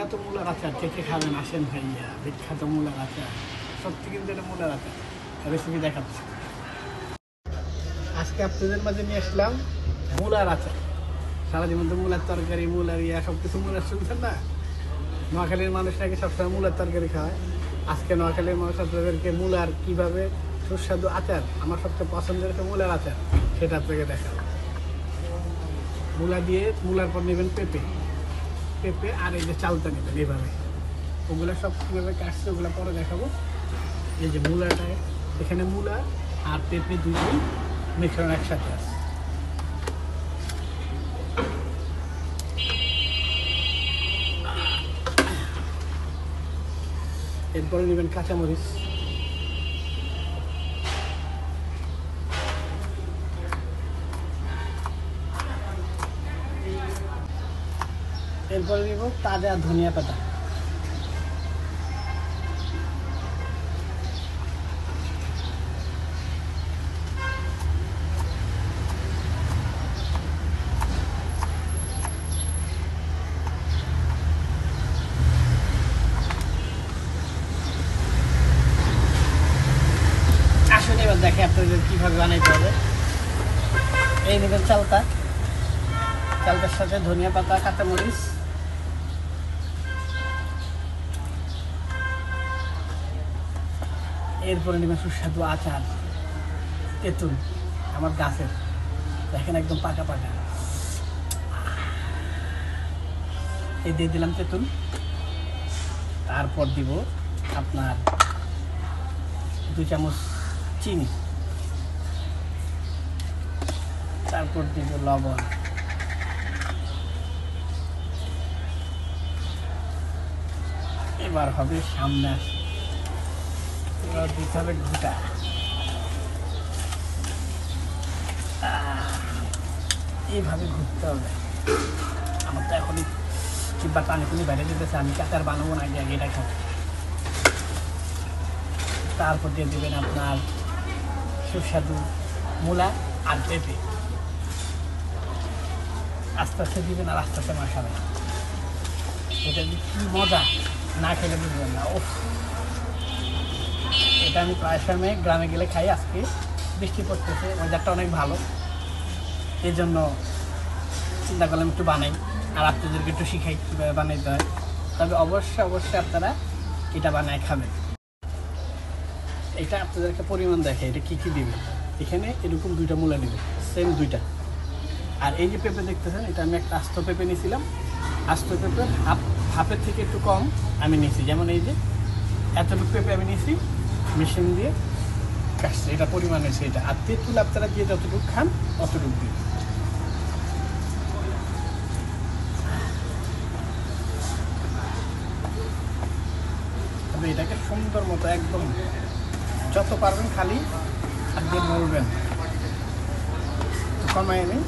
বিখ্যাত মূলার আচার কে কে খাবেন আসেন ভাইয়া, বিখ্যাত মূলার আচার সত্যি কিন্তু এটা মূলার আচার রেসিপি দেখাচ্ছি। আজকে আপনাদের মাঝে নিয়ে আসলাম মূলার আচার। সারা জীবন তো মূলার তরকারি মূলার সব কিছু মূলার শুনছেন না। নোয়াখালীর মানুষ নাকি সবসময় মূলার তরকারি খাওয়ায়। আজকে নোয়াখালীর মানুষ আপনাদেরকে মূলার কীভাবে সুস্বাদু আচার, আমার সবচেয়ে পছন্দের হচ্ছে মূলার আচার, সেটা আপনাকে দেখাবো। মূলা দিয়ে মূলার পর নেবেন পেঁপে, পেঁপে আর এই যে চালটা নেবেন এইভাবে। ওগুলো সব কীভাবে কাটছে ওগুলো পরে দেখাবো। এই যে মূলাটা, এখানে মূলা আর পেঁপে দুটোই মিশ্রণ একসাথে আছে। এরপরে নেবেন কাঁচামরিচ, এরপরে নেব তাজা ধনিয়া পাতা, আসলে এবার দেখে আপনাদের কীভাবে বানাইতে হবে। এই নেবেন চালটা, চালটার সাথে ধনিয়া পাতা কাঁচামরিচ, এরপরে নেবেন সুস্বাদু আচার তেঁতুল আমার গাছের, দেখেন একদম পাকা পাকা। এই দিয়ে দিলাম তেঁতুল। তারপর দিব আপনার 2 চামচ চিনি, তারপর দিব লবণ, এবার হবে সামনে আসে, এবার দিতে হবে ঘুটা। এইভাবে ঘুরতে হবে। আমার তো এখনই কিংবা পানি বাইরে যেতেছে, আমি আচার বানাবো না, আগে এটা খাবো। তারপর দিয়ে দেবেন আপনার সুস্বাদু মূলা আর পেঁপে, আস্তে আস্তে দিবেন আর আস্তে আস্তে মাখাবেন। এটা কি মজা, না খেলে বুঝবেন না। ও, এটা আমি প্রায় সময় গ্রামে গেলে খাই। আজকে বৃষ্টি পড়তেছে, ওয়েদারটা অনেক ভালো, এই জন্য চিন্তা করলাম একটু বানাই আর আপনাদেরকে একটু শিখাই কীভাবে বানাইতে হয়। তবে অবশ্যই আপনারা এটা বানায় খাবেন। এটা আপনাদেরকে পরিমাণ দেখে এটা কী কী দিবেন। এখানে এরকম 2টা মূলা নেবেন, সেম 2টা। আর এই যে পেঁপে দেখতেছেন, এটা আমি একটা আস্ত পেঁপে নিয়েছিলাম। আস্ত পেঁপে হাফের থেকে একটু কম আমি নিয়েছি। যেমন এই যে এতটুকু পেঁপে আমি নিয়েছি, মেশিন দিয়ে কাটছি, এটা পরিমাণ হয়েছে এটা। আর তেঁতুল আপনারা দিয়ে যতটুকু খান অতটুকু দিন। তবে এটাকে সুন্দর মতো একদম যত পারবেন খালি আর দিয়ে মরবেন, কমায় নেই।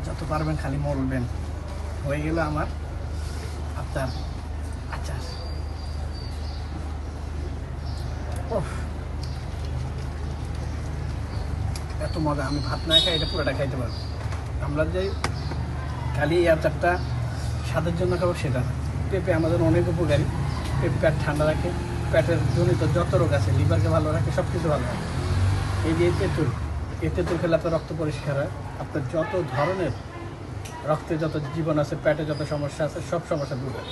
যত পারবেন খালি মরবেন। হয়ে গেল আমার আপনার আচার। এত মজা, আমি ভাত না খাই এটা পুরোটা খাইতে পারবো। আমরা যে খালি এই আচারটা স্বাদের জন্য খাবো সেটা না। পেঁপে আমাদের অনেক উপকারী। পেঁপে পেট ঠান্ডা রাখে, পেটের জনিত যত রোগ আছে, লিভারকে ভালো রাখে, সব কিছু ভালো রাখে। এই যে তেঁতুল, এই তেঁতুল খেলে আপনার রক্ত পরিষ্কার হয়। আপনার যত ধরনের রক্তে যত জীবন আছে, পেটে যত সমস্যা আছে, সব সমস্যা দূর হয়।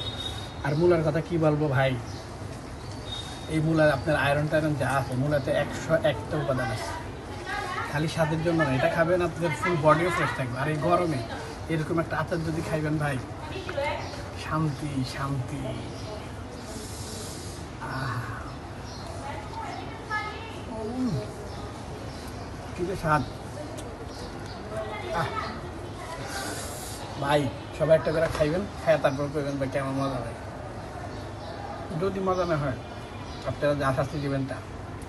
আর মূলার কথা কি বলবো ভাই, এই মূলার আপনার আয়রন টায়রন যা আছে, মূলাতে 101টা উপাদান আছে। খালি স্বাদের জন্য না, এটা খাবেন আপনাদের ফুল বডিও ফ্রেশ থাকবে। আর এই গরমে এরকম একটা আচার যদি খাইবেন ভাই, শান্তি শান্তি। কি যে স্বাদ ভাই। সবাই একটা করে খাইবেন, খায় তারপর করবেন ভাই কেমন মজা হয়। যদি মজা না হয় আপনারা যা শাস্তি দেবেন তা,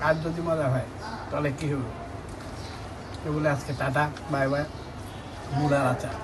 আর যদি মজা হয় তাহলে কী হবে। এগুলো আজকে টাটা, বাই বাই। মূলার আচার।